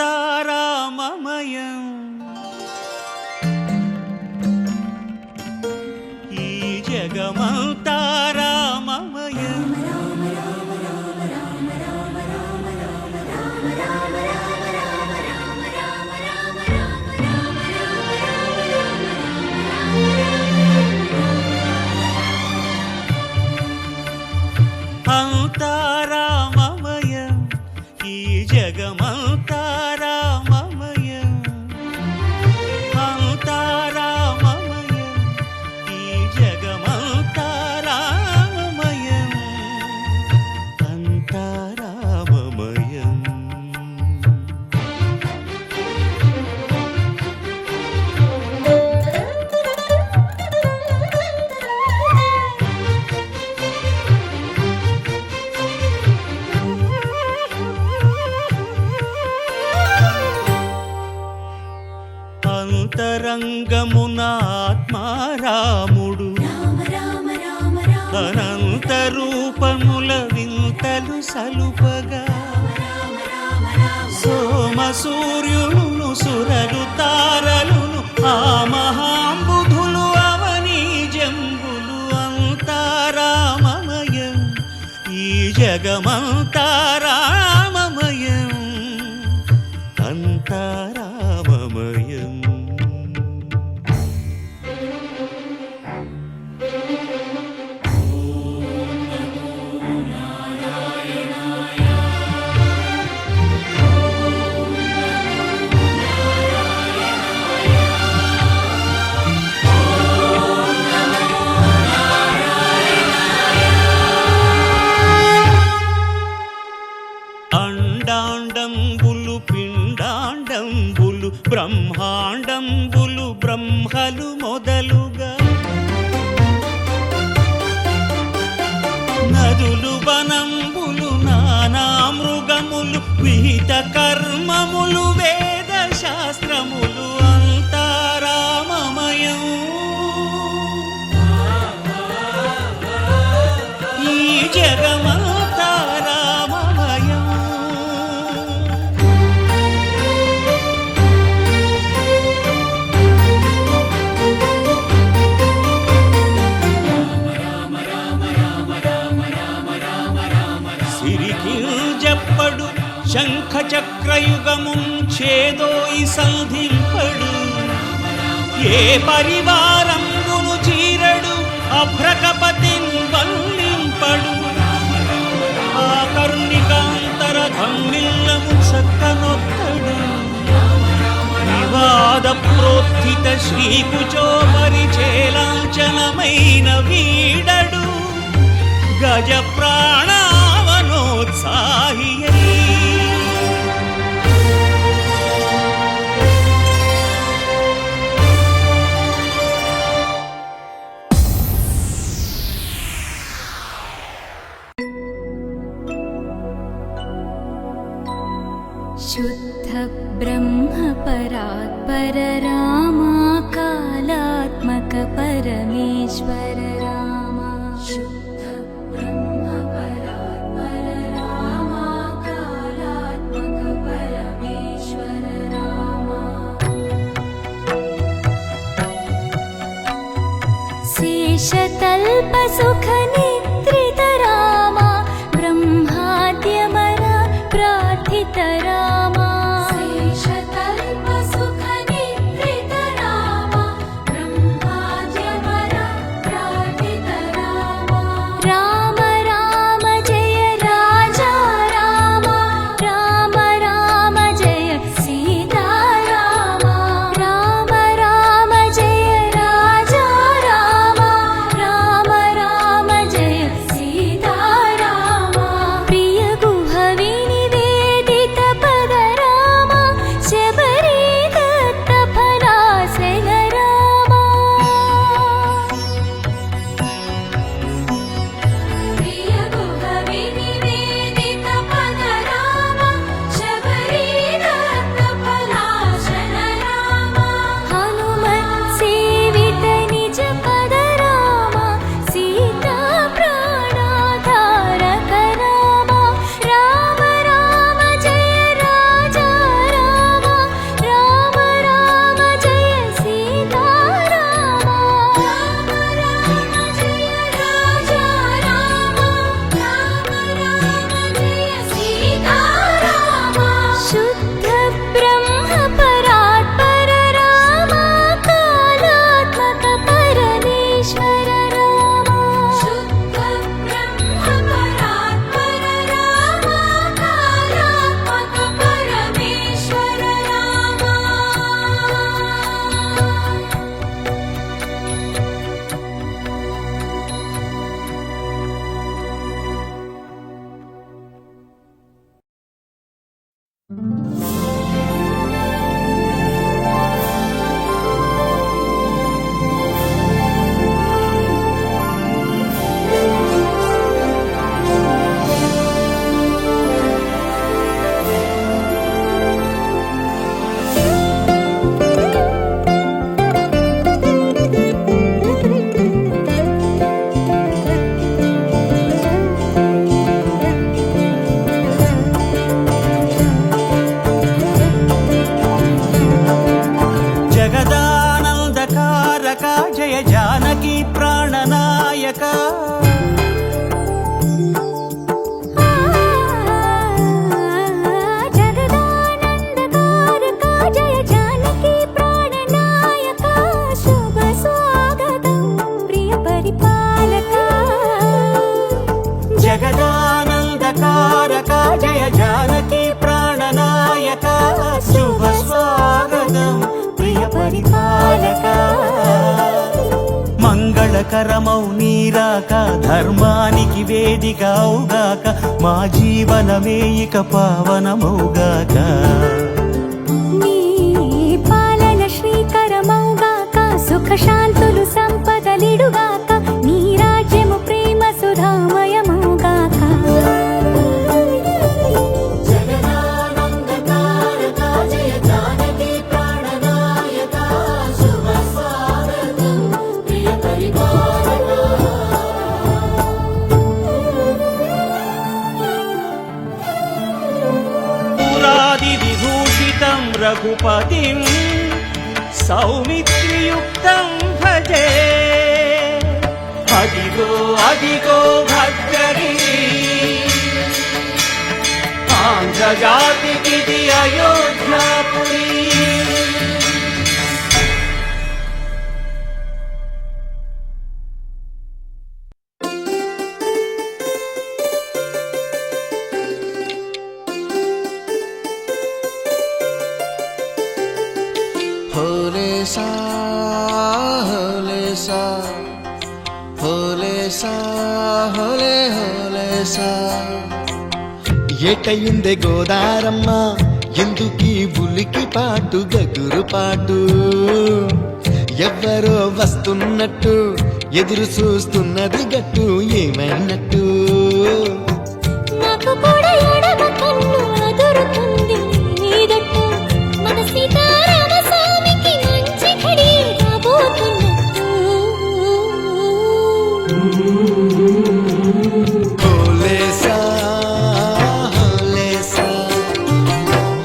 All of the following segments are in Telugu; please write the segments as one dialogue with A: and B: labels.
A: అంతారామమయం ఈ జగమంతారామమయం అంతారామమయం ఈ జగమంతారామమయం అంతారామమయం ఈ జగమంతారామమయం అంతారామమయం అంతరంగమున ఆత్మారాముడు అనంత రూపముల వింతలు సలుపగా సోమ సూర్యులను సురలు తారలును ఆ మహాంబుధులు అవనీ జంబులు అంతారామమయం ఈ జగమంతారామమయం అంతారామమయం అండాండంబులు పిండాండంబులు బ్రహ్మాండంబులు బ్రహ్మలు మొదలుగా నదులు వనంబులు నానా మృగములు విహిత కర్మములు వేద శాస్త్రములు అంతారామమయం ఈ జగమంతారామమయం సిరికింజప్పడు శంఖ చక్రయుగముం చేదోయి సంధింపడు ఏ పరివారంబును చీరడు అభ్రకపతిన్ వల్లింపడు ఆ కరుణికాంతర ధమ్మిల్లము చక్కనొక్కడు వివాద ప్రోత్థిత శ్రీకుచో పరిచేలాంఛనమైన వీడడు గజ ప్రాణావనోత్సాహియై
B: शुद्ध ब्रह्म परात्पर रामा कालात्मक परमेश्वर रामा शुद्ध ब्रह्म परात्पर रामा कालात्मक परमेश्वर रामा शेषतल्प सुख निद्रित रामा ब्रह्माद्यमर प्रार्थित रामा शेषतल्प सुख निद्रित रामा ब्रह्माद्यमर प्रार्थित रामा राम राम जय राजा रामा राम राम जय सीता रामा राम राम जय राजा रामा राम राम
A: జగదానందకారక జయ జానకి ప్రాణనాయక
B: జగదానందకారక జయ జానకి ప్రాణనాయక శుభ స్వాగతం ప్రియ పరిపాలక
A: జగదానందకారక జయ జానకి ప్రాణనాయక శుభ స్వాగతం ప్రియ పరిపాలక మంగళకరమౌ నీరాక ధర్మానికి వేదిక అవుగాక మా జీవనమే ఇక పావనమౌగాక
B: నీ పాలన శ్రీకరమౌగాక సుఖ శాంతులు సంపదలిడుగాక నీ రాజ్యము ప్రేమ సుధామయమౌగాక
A: విభూషితం రఘుపతిం సౌమిత్రియుక్తం భజే అదిగో అదిగో భద్రగిరి ఆంధ్రజాతికిది అయోధ్యాపురి
C: होले सा होले सा होले होले सा ఏటయిందే గోదారమ్మ ఎందుకీ బులికి పాటు గగురు పాటు ఎవ్వరో వస్తున్నట్టు ఎదురు చూస్తున్నది గట్టు ఏమైనట్టు
B: నాకు కూడా ఎడమ కన్ను అదురుతుంది నీదట్టు మన సీతారామ స్వామికి మంచి ఘడి రాబోతున్నట్టు
C: హోలే సా హోలే సా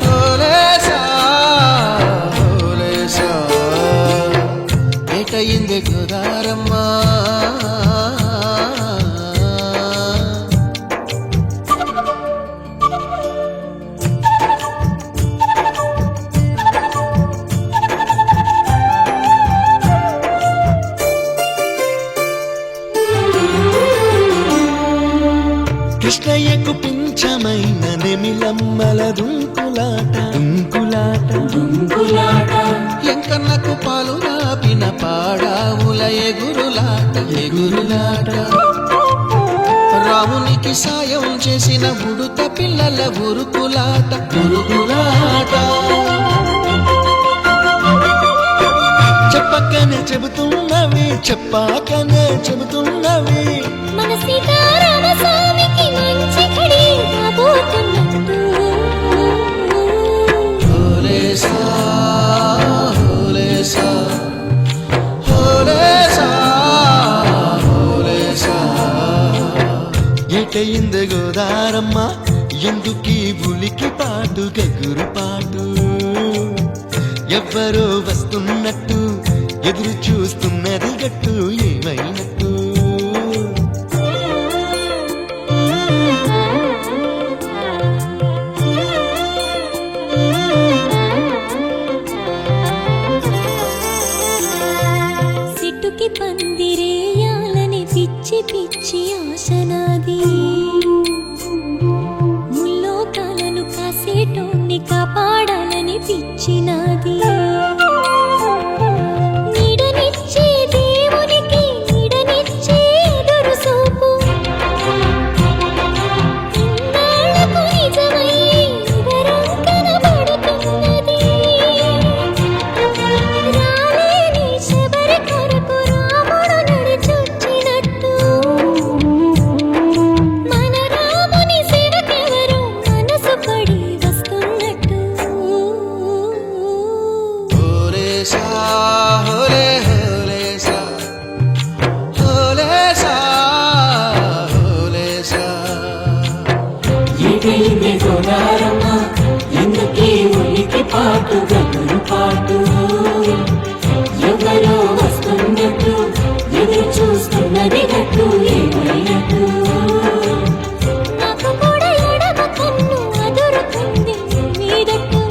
C: హోలే సా హోలే సా ఏటయిందే గోదారమ్మ కృష్ణయ్యకు పింఛమైన నెమిలమ్మల దుంకులాట దుంకులాట ఎంకన్నకు పాలు రాపిన పాడావుల ఎగురులాట రామునికి సాయం చేసిన ఉడుత పిల్లల ఉరుకులాట చెప్పకనే చెబుతున్నవి చెప్పాకనే చెబుతున్నవి
B: మన సీతారామ స్వామికి మంచి ఘడి రాబోతున్నట్టు
C: హోలే సా హోలే సా హోలే సా హోలే సా ఏటయింది గోదారమ్మ ఎందుకీ బులికి పాటు గగురు పాటు ఎవ్వరో వస్తున్నట్టు ఎదురు చూస్తున్నది గట్టు ఏమైనట్టు
B: సిట్టుకి పందిరేయాలని పిచ్చి పిచ్చి ఆశనాది ముల్లోకాలను కాసేటోన్ని కాపాడాలని పిచ్చినాది నీడనిచ్చే దేవునికి నీడనిచ్చే ఎదురు చూపు ఇన్నాళ్లకు నిజమై వివరం కనబడేదాకా
D: పాటు గగరు పాటు ఎవరో వస్తున్నట్టు ఎదురు చూస్తున్నది గట్టు ఏమైనట్టు
B: నాకు కూడా ఎడమ కన్ను అదురుతుంది మీదట్టు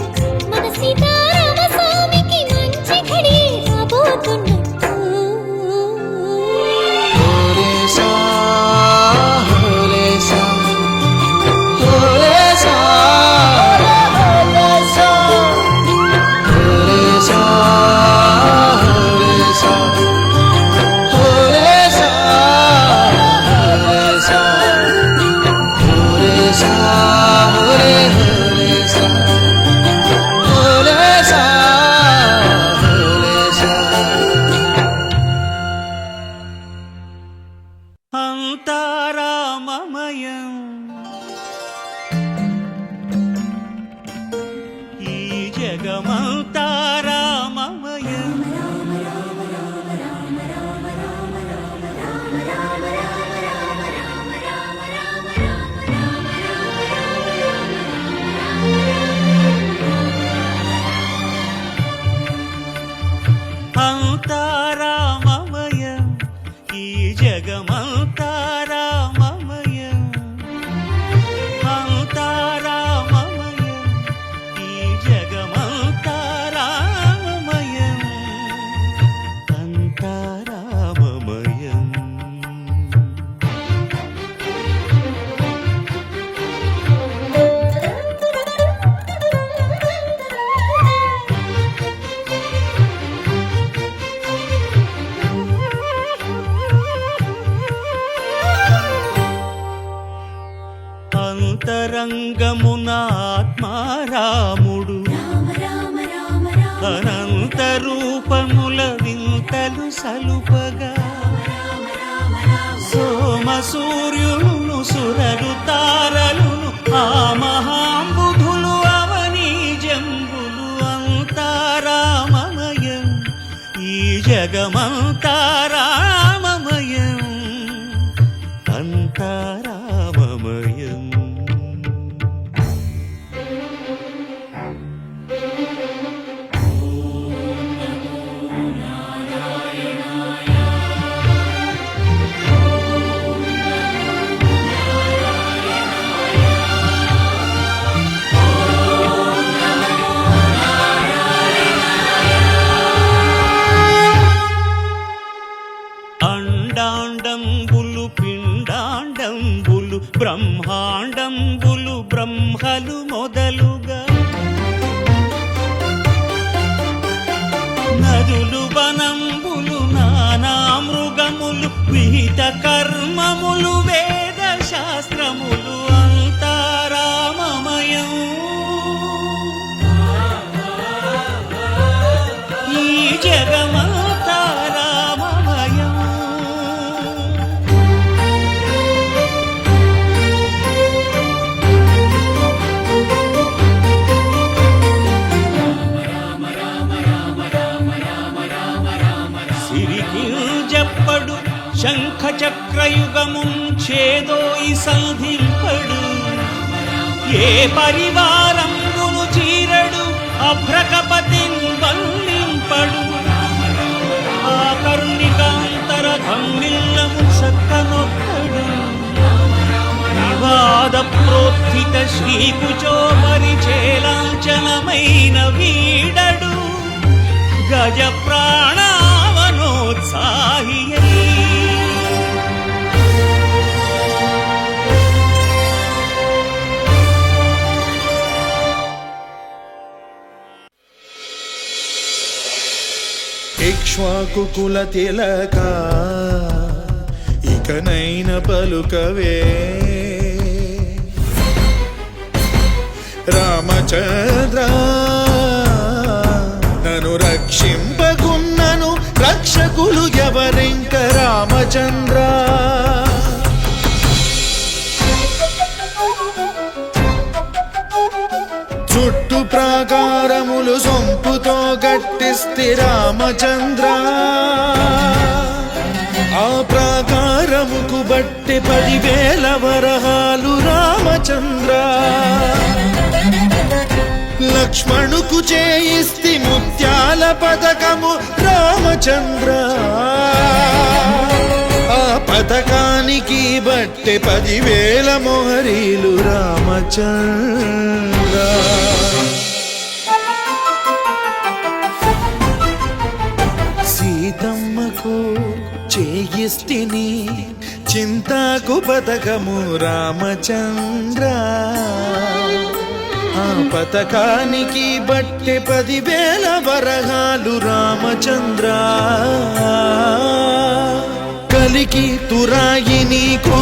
B: మన సీతారామ స్వామికి మంచి ఘడి రాబోతున్నట్టు
C: హోలేసా హోలేసా హోలేసా హోలేసా హోలేసా హోలేసా హోలేసా హోలేసా హోలేసా హోలే హోలేసా హోలేసా హోలేసా
A: అంతారామమయం ఈ జగమంతారామమయం అంతారామమయం ఈ జగమంతారామమయం అంతారామమయం ఈ జగమంతారామమయం అంతారామమయం అంతరంగమున ఆత్మారాముడు అనంత రూపముల వింతలు సలుపగా సోమ సూర్యులను సురలు తారలును ఆ మహాంబుధులు అవనీ జంబులు అంతారామమయం ఈ జగమంతారామమయం అంతారామమయం అండాండంబులు పిండాండంబులు బ్రహ్మాండంబులు బ్రహ్మలు మొదలుగా నదులు వనంబులు నానా మృగములు విహిత కర్మములు వేద శాస్త్రములు అంతారామమయం ఈ జగమంతారామమయం సిరికింజప్పడు శంఖ చక్రయుగముంచేదోయి సంధింపడు ఏ పరివారంబును చీరడు అభ్రకపతిన్ వల్లింపడు ఆ కరుణికాంతర ధమ్మిల్లము చక్కనొక్కడు వివాద ప్రోత్థిత శ్రీకుచో పరిచేలాంచనమైన వీడడు గజ ప్రాణావనోత్సాహియై
E: ఇక్ష్వాకుకుల తిలక ఇకనైన పలుకవే రామచంద్ర నన్ను రక్షింపగున్నను రక్షకులు ఎవరింక రామచంద్ర చుట్టు ప్రాకారములు సొంపుతో గట్టిస్తి రామచంద్ర ఆ ప్రాకారముకు బట్టి 10,000 వరహాలు రామచంద్ర లక్ష్మణుకు చేయిస్తి ముత్యాల పథకము రామచంద్ర. ఆ పథకానికి బట్టె 10,000 మొహరీలు రామచంద్ర. సీతమ్మకు చేయిస్తిని చింతాకు పథకము రామచంద్ర. ఆ పథకానికి బట్టె 10,000 వరహాలు రామచంద్ర. కలికి తురాయి నీకు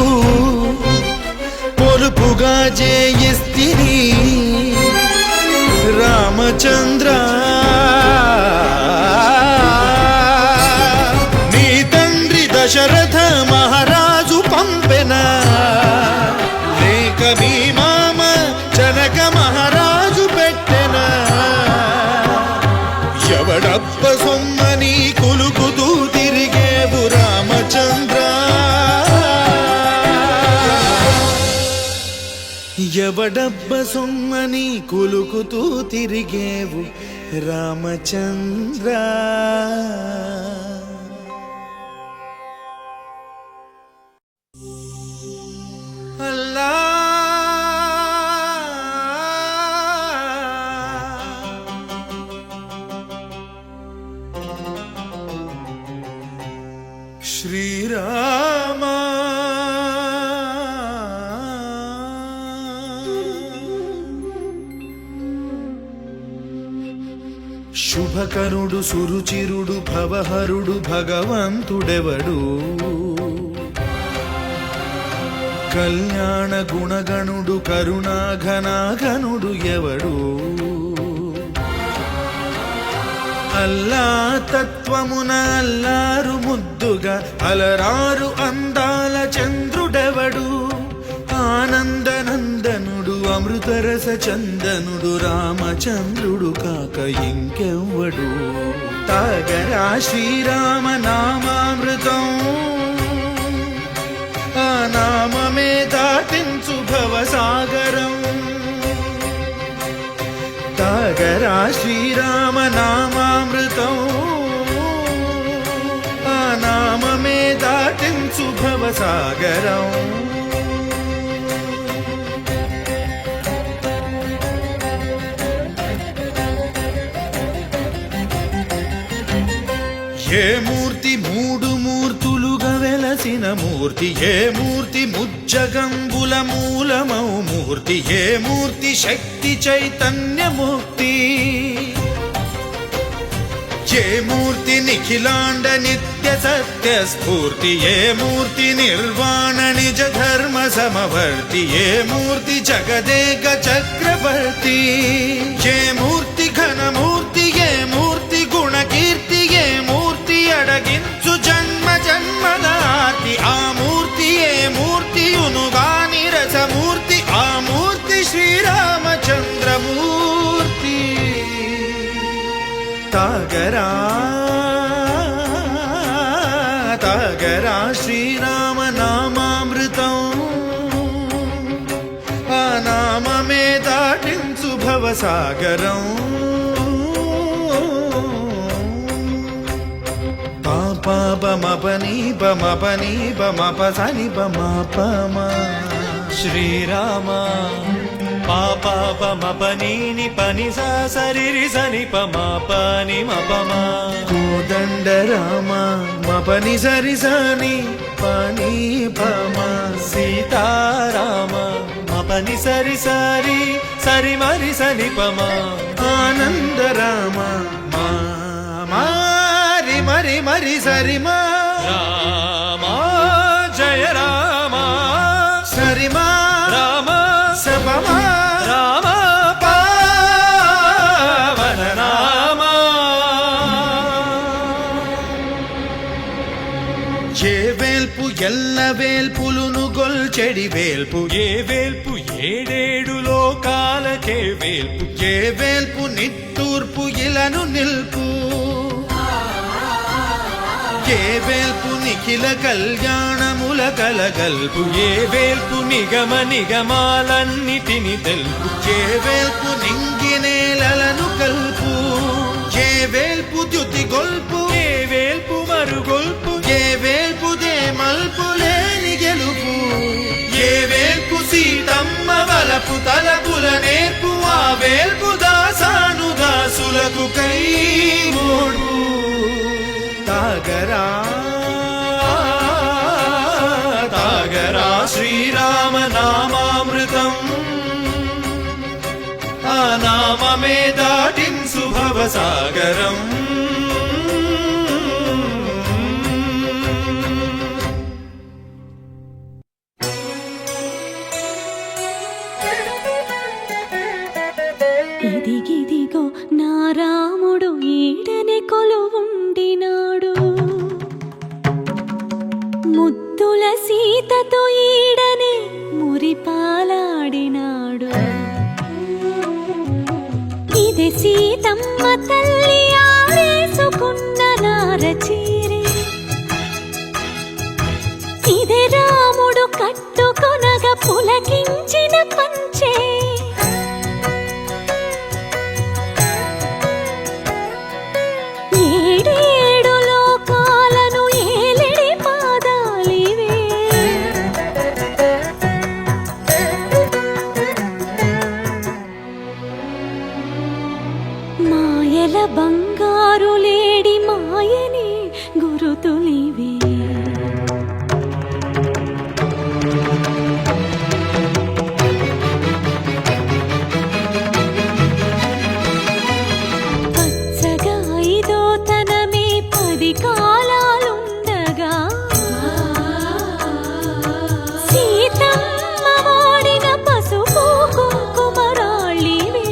E: పొలుపుగా చేయిస్తిని రామచంద్ర. నీ తండ్రి దశరథ మహారాజు పంపెన లేక మీ మామ జనక మహారాజు పెట్టెన. ఎవడబ్బ సొమ్మని కులుకుతూ తిరిగేవు రామచంద్ర. ఎవడబ్బ సొమ్మని కులుకుతూ తిరిగేవు రామచంద్ర. అల్లా శ్రీరామ శుభకరుడు సురుచిరుడు భవహరుడు భగవంతుడెవడు. కళ్యాణ గుణగణుడు కరుణాఘనాఘనుడు ఎవడు. అల్లా తత్వమున అల్లారు ముద్దుగా అలరారు అందాల చంద్రుడెవడు. ఆనందనందనుడు అమృతరస చందనుడు రామచంద్రుడు కాక ఇంకెవ్వడు. తాగరా శ్రీరామ నామామృతం ఆ నామమే దాటించు భవసాగరం. తాగరా శ్రీరామ నామామృతం ఆ నామమే దాటించు భవసాగరం. ఏ మూర్తి 3 మూర్తులుగా వెలసిన మూర్తి. ఏ మూర్తి ముజ్జగంబుల మూలమౌ మూర్తి. ఏ మూర్తి శక్తి చైతన్యముక్తి. ఏ మూర్తి నిఖిలాండ నిత్య సత్య స్ఫూర్తి. ఏ మూర్తి నిర్వాణ నిజ ధర్మ సమవర్తి. ఏ మూర్తి జగదేక చక్రవర్తి. ఏ మూర్తి ఘనమూర్తి. ఏ మూర్తి గుణకీర్తి. ఏ మూర్తి అడగించు జన్మ జన్మదార్తి. ఆ మూర్తి ఏ మూర్తియునుగాని రసమూర్తి. ఆ మూర్తి శ్రీరామచంద్రమూర్తి. తాగరా తాగరా శ్రీరామ నామామృతం ఆ నామమే దాటించు భవసాగరం. పాపమపని బమపని బమపసని బమపమ.
A: శ్రీరామ పాపమపనీని పని సరిరి సని పని మపమా.
E: కోదండ రామ మపని సరి సని పని పమ.
A: సీతారామ మపని సరి సరి సరి మరి సని పమా.
E: ఆనంద రామ మారి మరి మరి సరి మా.
A: రామ జయ రామ
E: సరి మా
A: రామ
E: సపమా.
A: రామ పావన రామ.
E: ఏ వేల్పు ఎల్ల వేల్పులును గొల్చెడి వేల్పు.
A: ఏ వేల్పు 7 లోకాలకే వేల్పు.
E: ఏ వేల్పు నిట్టూర్పు ఇలను నిల్పు. ఏ వేల్పు నిఖిల కళ్యాణముల కలగల్పు.
A: ఏ వేల్పు నిగమ నిగమాలన్నిటిని తెలుపు.
E: ఏ వేల్పు నింగినేల వేల్పు ద్యుతి గొల్పు
A: ఏ వేల్పు మరుగొల్పు
E: ఏ వేల్పుదే మల్పు లేని గెలుపు ఏ వేల్పు సీతమ్మ వలపు తలపుల నేర్పు ఆ వేల్పు దాసాను దాసులకు కై మోడు తాగరా తాగరా శ్రీరామ నామామృతం ఆ నామమే దాటింసు భవసాగరం
B: ఇదిగిదిగో నా రాముడు ఈడనే కొలువుండినాడు ముద్దుల సీతతో ఈడనే మురిపాలాడినాడు ఇదే సీతమ్మ తల్లి ఆరేసుకున్న నారచీరే ఇదే రాముడు కట్టుకొనగా పులకించిన పంచే ఏడేడు లోకాలను ఏలిడి పాదాలివే మాయల బంగారు లేడి మాయని గురుతులివే పచ్చగా ఐదో తనమే 10 కాలాలుండగా సీతమ్మ వాడిన పసుపు కుంకుమరాళ్ళివే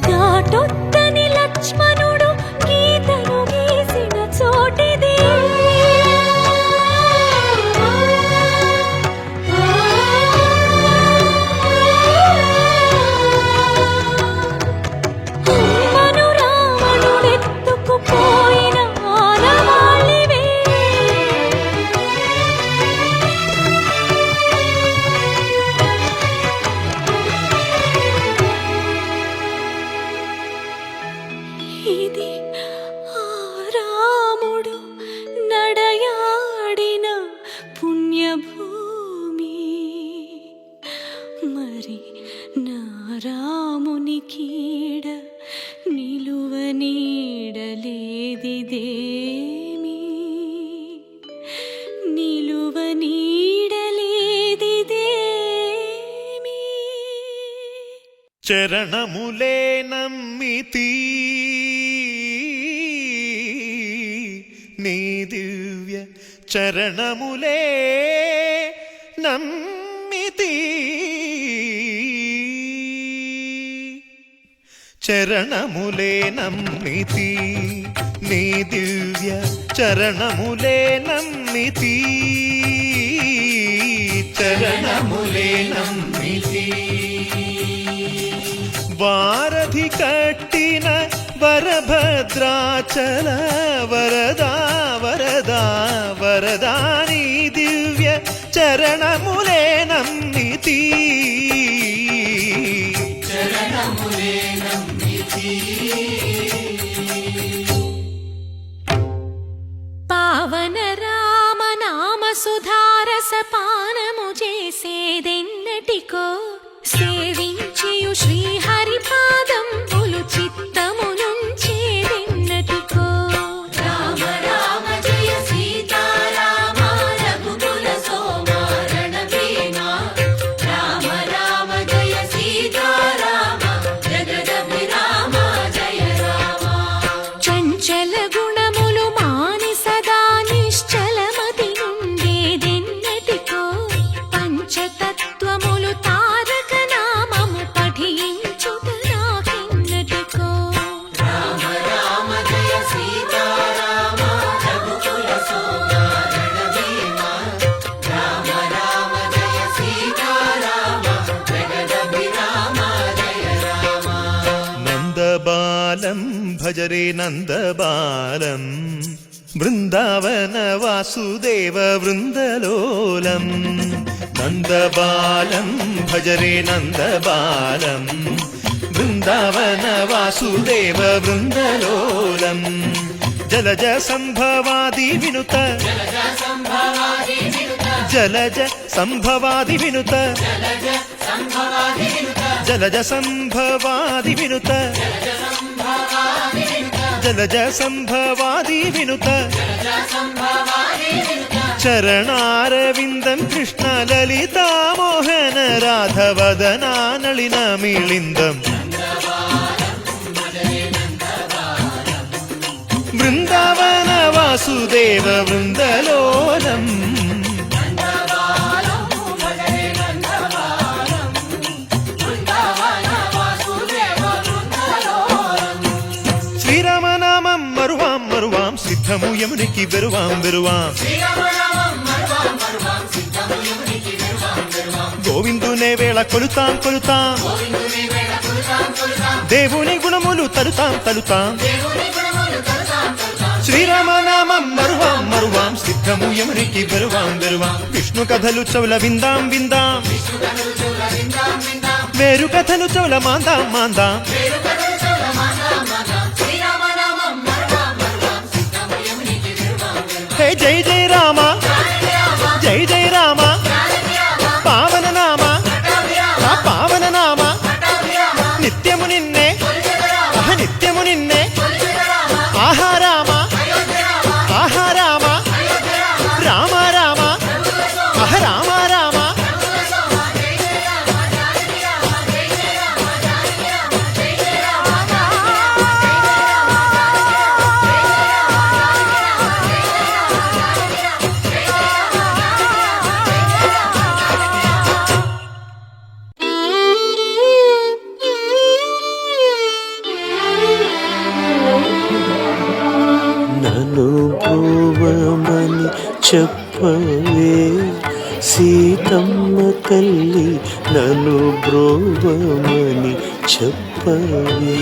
B: దాటొద్దని లక్ష్మణుడు గీతను గీసిన చోటిదే అమ్మను రావణుడెత్తుకుపోయిన ఆనవాళ్ళివే ఇది ఆ రాముడు నడయాడిన పుణ్యభూమి మరి నా రాముని కీడ నిలువ నీడలేదిదేమి నిలువ నీడలేదిదేమి
E: చరణములే నమ్మితి నీ దివ్య చరణములే నమ్మితి చరణములే నమ్మితి నీ దివ్య చరణములే నమ్మితి చరణములే నమ్మితి వారధి కట్టిన వరభద్రాచల వరదా వరదా వరదా నీ దివ్య చరణములే నమ్మితి చరణములే నమ్మితి
B: పావన రామ నామ సుధారస పానము చేసేదెన్నటికో సేవించియు శ్రీహరి పాదంబులు చిత్తమునుంచేదెన్నటికో
D: రామ రామ జయ సీతారామ రఘుకుల సోమ రణవీణ రామ రామ జయ సీతారామ జగదభిరామ జయ రామ
B: చంచల గుణములు మాని సదా నిశ్చలమతి నుండేదెన్నటికో పంచతత్వములు తారక నామము పఠించుట నాకెన్నటికో
D: రామ రామ జయ సీతారామ రఘుకుల సోమ రణవీణ రామ రామ జయ సీతారామ జగదభిరామ జయ రామ
E: నందబాలం భజరే నందబాలం బృందావన వాసుదేవ వృందలోలం
A: నందబాలం భజరే నందబాలం బృందావన వాసుదేవ బృందలోలం జలజ సంభవాది వినుత జలజ సంభవాది వినుత జలజ సంభవాది వినుత జలజ సంభవాది వినుత చరణారవిందం కృష్ణ లలితా మోహన రాధవదనా నళిన మిళిందం బృందావన వాసుదేవ బృందలోలం శ్రీరామనామం మరువాం మరువాం సిద్ధము యమునికి వెరువాం వెరువాం గోవిందునే వేళ కొలుతాం కొలుతాం దేవుని గుణములు తలుతాం తలుతాం శ్రీరామనామం మరువాం మరువాం సిద్ధము యమునికి వెరువాం వెరువాం విష్ణు కథలు చౌల విందాం విందాం వేరు కథలు చౌల మాందాం మాందాం హే జై జై రామ జై జై రామ పావన నామ పావన నామ నిత్యము నిన్నే నిత్యము నిన్నే ఆహారామ ఆహారామ రామ రామ రామ రామ
F: నన్ను బ్రోవమని చెప్పవే సీతమ్మ తల్లి నన్ను బ్రోవమని చెప్పవే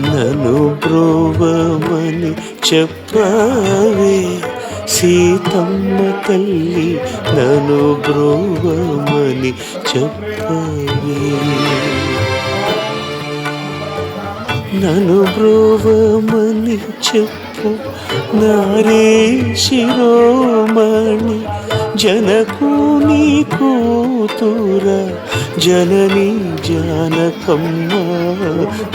F: నన్ను బ్రోవమని చెప్పవే సీతమ్మ తల్లి నన్ను బ్రోవమని చెప్పవే నన్ను బ్రోవమని చెప్పు నారే శిరోమణి జనకుని కూతుర జనని జానకమ్మ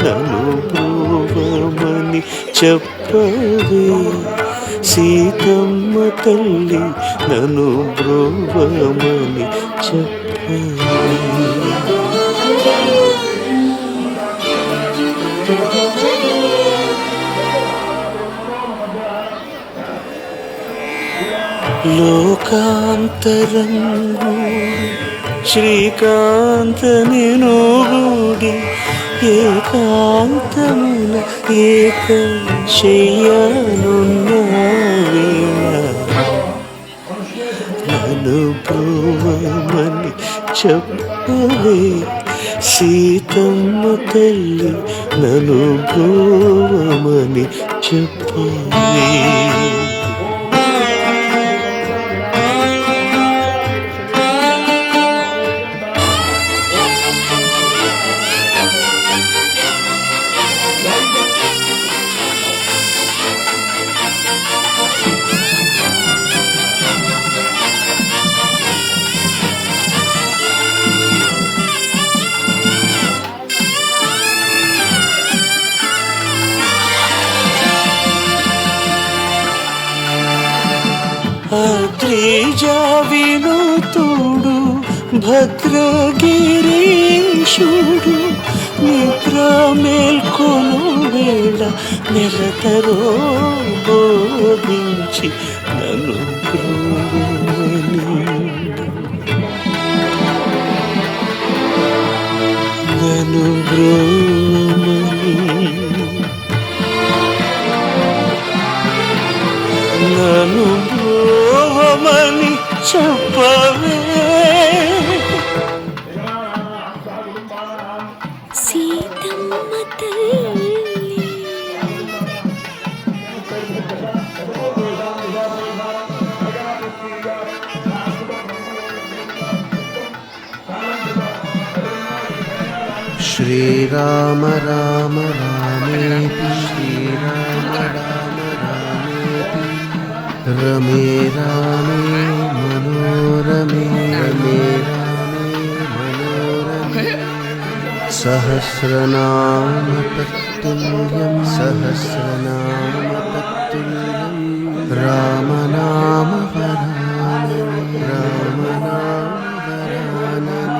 F: నన్ను బ్రోవమని చెప్పవే సీతమ్మ తల్లి నన్ను బ్రోవమని చెప్పవే లోకాంతరంగు శ్రీకాంత నేను గూడి ఏకాంతమున ఏక శయ్యానున్న వేళ నన్ను బ్రోవమని చెప్పవే సీతమ్మ తల్లి నన్ను బ్రోవమని చెప్పవే వినుతుడు భద్రగిరీశుడు నిద్ర మేల్కొను వేళ నెలతరో బోధించి నన్ను బ్రోవమని నన్ను బ్రోవమని నన్ను బ్రోవమని చెప్పవే
B: సీతమ్మ తల్లి
C: శ్రీరామ రామ రామేతి శ్రీరామ రామ రామేతి రమే రామే మనోరమే రమే రామే మనోరమే సహస్రనామ తత్తుల్యం సహస్రనామ తత్తుల్యం రామనామ వరాననే రామనామ వరాననే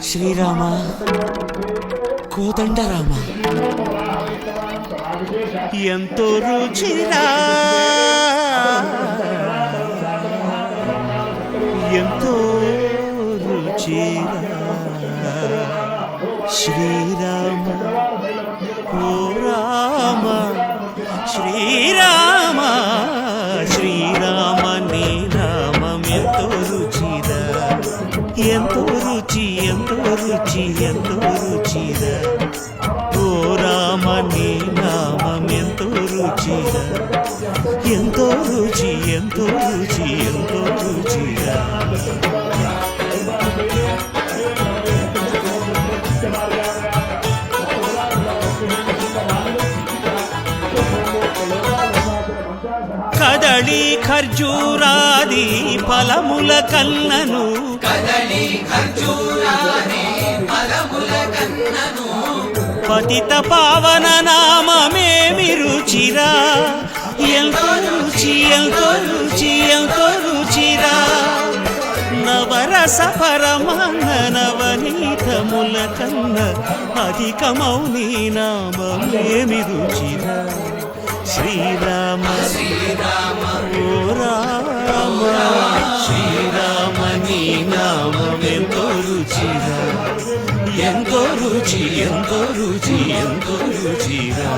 F: శ్రీరామ కోదండ రామ ఎంతో రుచిరా ఎంతో రుచిరా శ్రీరామ ఓ రామ శ్రీరామ శ్రీరామ నీ నామం ఎంతో రుచిరా ఎంతో రుచి ఎంతో రుచి ఎంతో రుచిరా ఓ రామ నీ నామం ఎంతో రుచిరా ఎంతో రుచి ఎంతో రుచి ఎంతో రుచిరా కదళి ఖర్జూరాది ఫలముల కన్నను
D: కదలి ఖర్జూరాది ఫలముల కన్నను
F: పతిత పావన నామమేమి రుచిరా ఎంతో రుచి ఎంతో రుచి ఎంతో రుచిరా నవరస పరమాన్న నవనీతముల కన్న అధికమౌ నీ నామమేమి రుచిరా శ్రీరామ
D: శ్రీరామ
F: ఓ రామ శ్రీరామ నీ నామం ఎంతో రుచిరా ఎంతో రుచి ఎంతో రుచి ఎంతో రుచిరా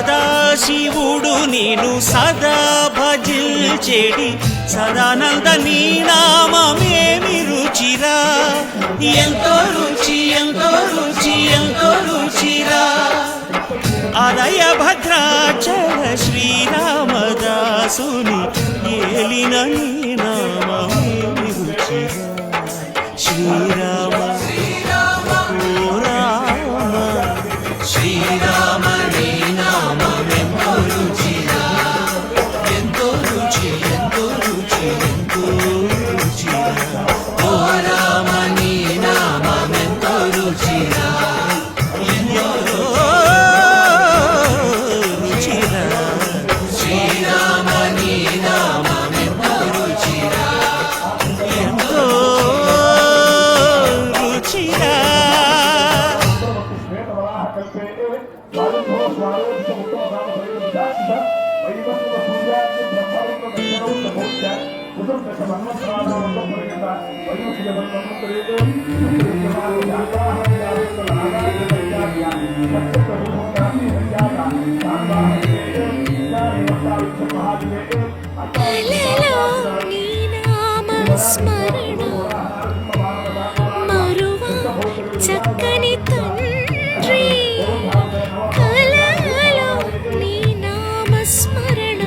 F: సదాశివుడు నేను సదా భజించేడి సదానంద నీ నామమేమి రుచిరా ఎంతో రుచి ఎంతో రుచి ఎంతో రుచిరా అలయ భద్రాచల శ్రీరామదాసుని ఏలిన నీ నామమేమి రుచిరా శ్రీరామ ఓ రామ శ్రీరామ నీ నామం ఎంతో రుచిరా ఎంతో రుచి ఎంతో రుచి ఎంతో రుచిరా ఓ రామ నీ నామం ఎంతో రుచిరా ఎంతో రుచిరా శ్రీరామ నీ నామం ఎంతో రుచిరా ఎంతో రుచిరా
B: కలలో నీ నామం స్మరణ మరువా చక్కని తండ్రి కలలో నీ నామ స్మరణ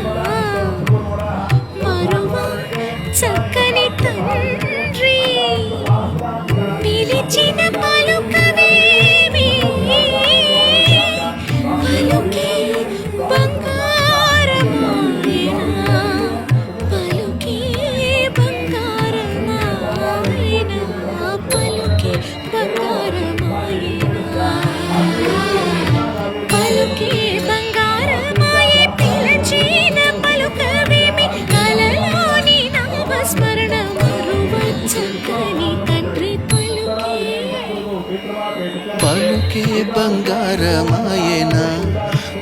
B: మరువా చక్కని తండ్రి పిలిచిన పలుకవేమి పలుకే బంగారమాయనా పలుకే బంగారమాయనా పలుకే బంగారమాయనా పలుకే బంగారమాయే పిలిచిన పలుకవేమి కలలోని నామస్మరణ మరువచ్చకని తండ్రి
C: పలుకే బంగారమాయన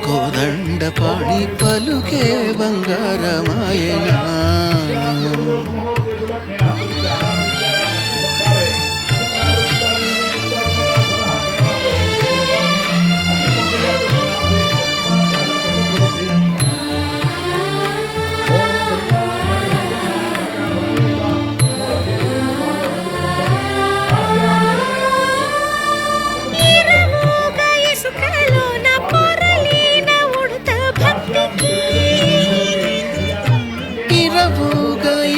C: కోదండపాణి పలుకే బంగారమాయన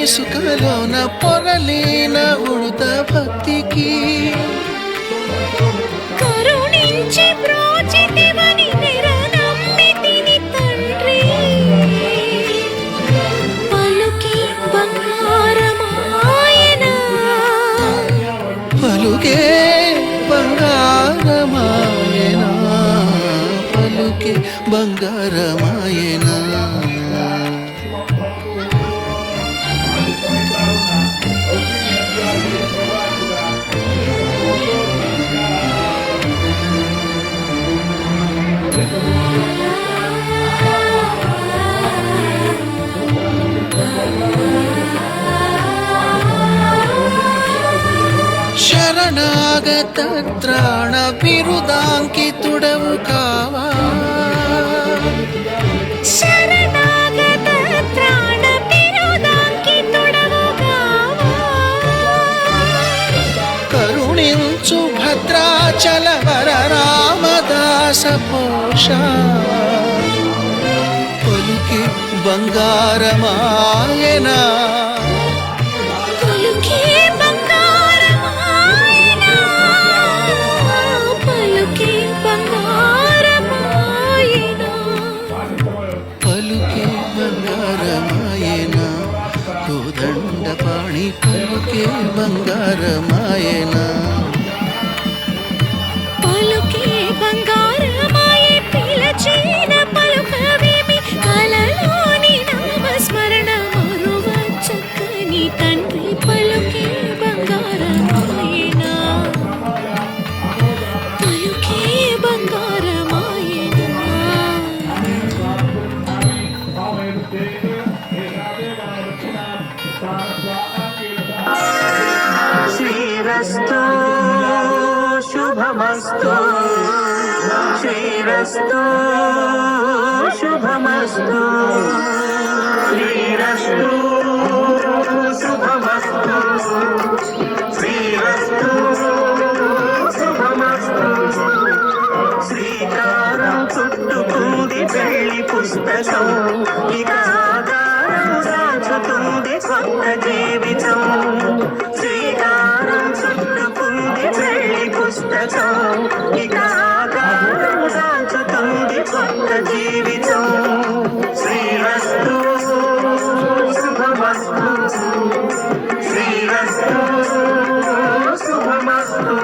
C: ఇసుకలోన పొరలేన ఉడుత భక్తికి
B: కరుణించి బ్రోచితివని నిరనమ్మితిని తండ్రి పలుకి బంగారమాయనా
C: పలుకే బంగారమాయనా పలుకే బంగారమాయనా శరణాగత త్రాణ బిరుదాంకితుడవు కావా
B: శరణాగత త్రాణ బిరుదాంకితుడవు కావా
C: కరుణించు భద్రాచల వర రామదాస పోష పలుకి బంగారమాయనా
B: పలుకే బంగారమాయనా పలుకే బంగారమాయనా
C: పలుకే బంగారమాయనా కోదండపాణి పలుకే బంగారమాయనా
B: పలుకే బంగారమాయే పిలచిన పలుకవేమి కలలోని నామస్మరణ మరువ చక్కని తండ్రి పలుకే బంగారమాయనా పలుకే బంగారమాయనా
F: శ్రీరస్తు శుభమస్తు శ్రీరస్తు శుభమస్తు శ్రీరస్తు శుభమస్తు శ్రీరస్తు శుభమస్తు శ్రీకారం చుట్టుకుంది పెళ్లి పుస్తకం ఇక ఆధారం సాచుతుంది కొత్త జీవితం శ్రీకారం చుట్టుకుంది పెళ్లి పుస్తకం ఇక ఆధారం సాచుతుంది కొత్త జీవితం శ్రీరస్తు శుభమస్తు శ్రీరస్తు శుభమస్తు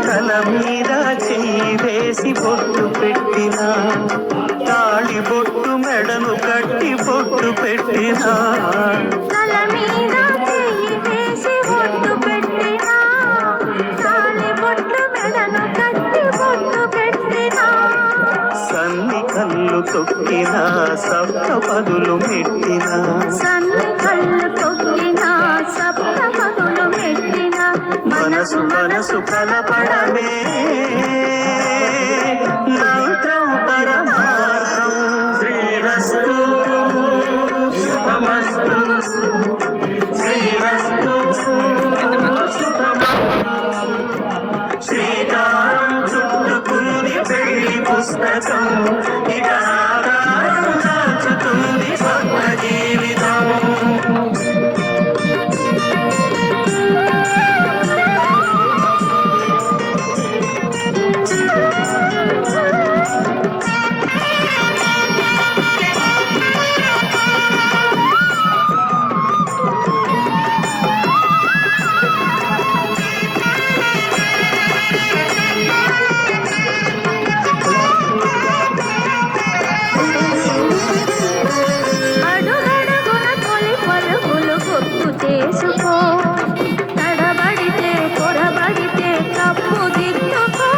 F: తల మీద చెయ్యి వేసి బొట్టు పెట్టినా తాళి బొట్టు మెడను కట్టి బొట్టు పెట్టినా
B: తల మీద చెయ్యి వేసి బొట్టు పెట్టినా తాళి బొట్టు మెడను కట్టి బొట్టు పెట్టినా
F: సన్ని కళ్ళు తొక్కినా సప్త పదులు మెట్టినా
B: సన్ని కళ్ళు తొక్కినా సప్త పదులు మెట్టినా
F: మనసు మనసు కలపడమే మంత్రం పరమార్థం శ్రీరస్తు శుభమస్తు శ్రీరస్తు శుభమస్తు శ్రీకారం చుట్టుకుంది పెళ్లి పుస్తకం ఇక ఆధారం దాచుతుంది కొత్త జీవితం
B: అడుగడుగున తొలి పలుకులు గుర్తు చేసుకో తడబడితే పొరబడితే తప్పు దిద్దుకో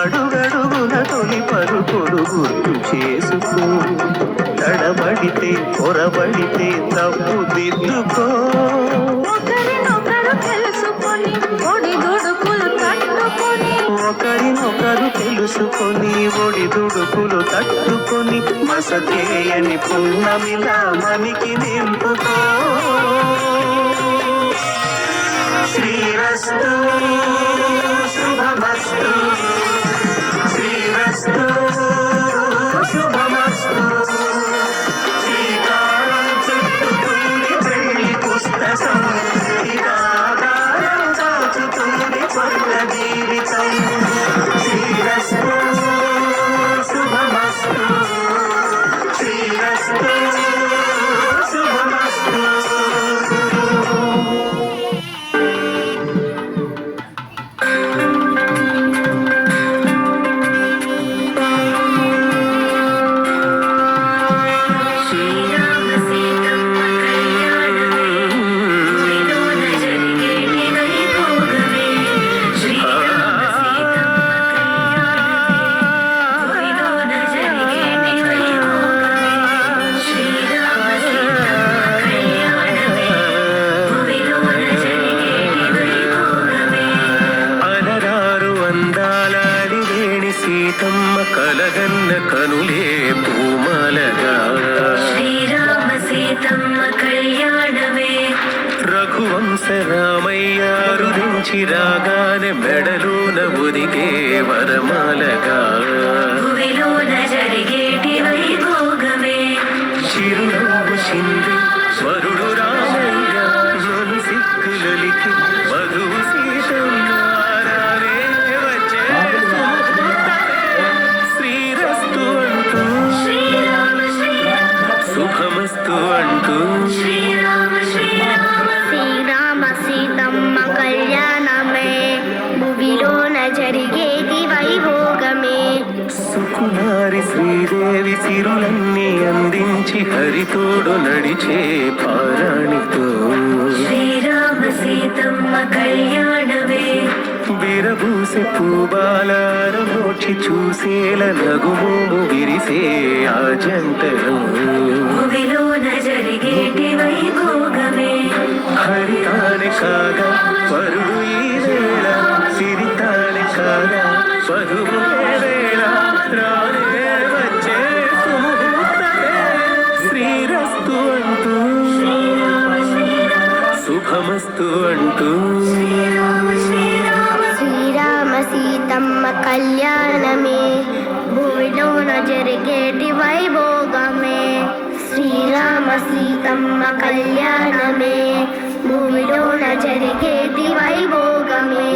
F: అడుగడుగున తొలి పరుపులు గుర్తు చేసుకో తడబడితే పొరబడితే తప్పు దిద్దుకో
B: ఒకరి
F: మోసుకొని ఒడిదుడుకులు తట్టుకొని మసకేయని పున్నమిలా మనికి నింపుకో శ్రీరస్తు శుభమస్తు శ్రీరస్తు శుభమస్తు శ్రీకారం చుట్టుకుంది పెళ్లి పుస్తకం ఇదాగారం దాచుతుంది స్వర్గ జీవితం శ్రీరస్తు శుభమస్తు శ్రీరస్తు శుభమస్తు సీతమ్మ కలగన్న కనులే పూమాలగా
B: శ్రీరామ సీతమ్మ కళ్యాణమే
F: రఘువంశ రామయ్య రురించి రాగానే మెడలోన ఒదిగే వరమాలగా
B: భువిలోన జరిగేటి వైభోగమే
F: చిరునవ్వు చింది వరుడు రామయ్య నన్ను సిక్కులలికి వధువు సీతమ్మ రానే వచ్చే శ్రీరస్తు అంటూ
B: శ్రీరామ శ్రీరామ
F: సుఖమస్తు అంటూ
B: శ్రీరామ శ్రీరామ శ్రీరామ సీతమ్మ కళ్యాణమే భువిలోన జరిగేటి వైభోగమే
F: సుకుమారి శ్రీదేవి సిరులన్నీ అందించి హరితోడు నడిచే పారాణితో
B: శ్రీరామ సీతమ్మ కళ్యాణమే
F: విరబూసె పూబాలారమోచి చూసేల నగుమోము విరిసే ఆ జంటలో
B: భువిలోన జరిగేటి వైభోగమే
F: హరితానే కాగా పరుడు ఈ వేళ సిరితానే కాగా పరువు వేళ రానే వచ్చే సుముహూర్తమే శ్రీరస్తు అంటూ శుభమస్తు అంటూ
B: శ్రీరామ సీతమ్మ కళ్యాణమే భూమిలోన జరిగేటి వైభోగమే శ్రీరామ సీతమ్మ కళ్యాణమే భూమిలోన జరిగేటి వైభోగమే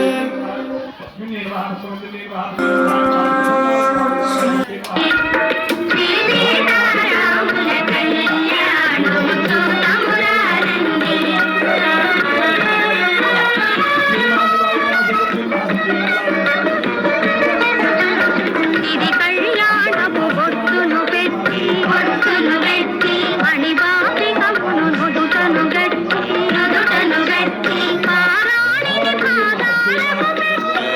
B: ఇది కళ్యాణము ఒత్తును పెట్టి మణిబాపికమును నుదుటను గట్టి పారాణిని పాదాలము పెట్టి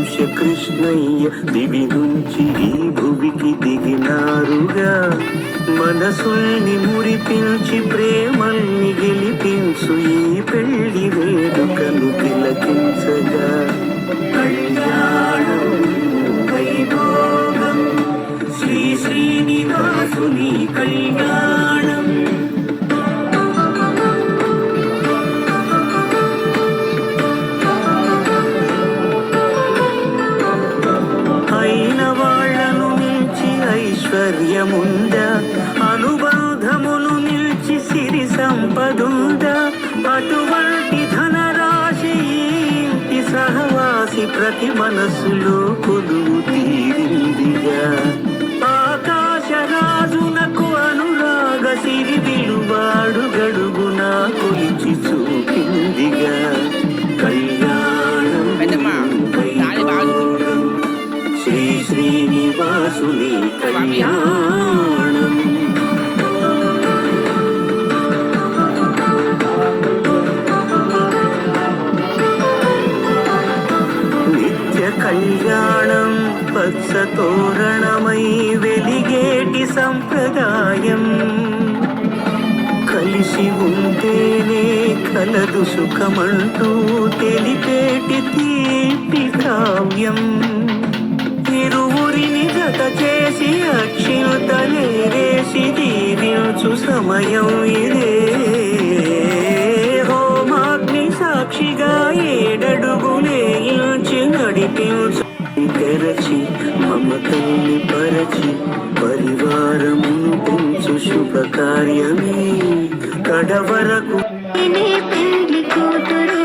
F: వంశ కృష్ణయ్య దివి నుంచి ఈ భువికి దిగినారుగా మనసుల్ని మురిపించి ప్రేమల్ని గెలిపించు ఈ పెళ్లి వేడుకను తిలకించగా కళ్యాణం వైభోగం శ్రీ శ్రీనివాసుని కళ్యాణం అయిన వాళ్లను మించి ఐశ్వర్యముందా అనుబంధములు నిలిచి సిరి సంపదుందా అటువంటి ధనరాశి ఈ ఇంటి సహవాసి ప్రతి మనసులో కొలువు తీరిందిగా ఆకాశరాజునకు అనురాగ సిరి విలువాడు గడుగునా కొలిచి చూపిందిగా కళ్యాణం వైభోగం శ్రీ శ్రీనివాసుని కళ్యాణం నిత్య కళ్యాణం పచ్చ తోరణమై వెలిగేటి సంప్రదాయం కలిసి ఉంటేనే కలదు సుఖమంటూ తెలిపేటి తీపి కావ్యం ఇరువురిని జత చేసి అక్షింతలేసి దీవించు సమయం ఇదే హోమాగ్ని సాక్షిగా ఏడడుగులే ఇంచి నడిపించు తెరచి మమతల్ని పరచి పరివారమును పెంచు శుభకార్యమే కడవరకు
B: పెళ్లి కూతురు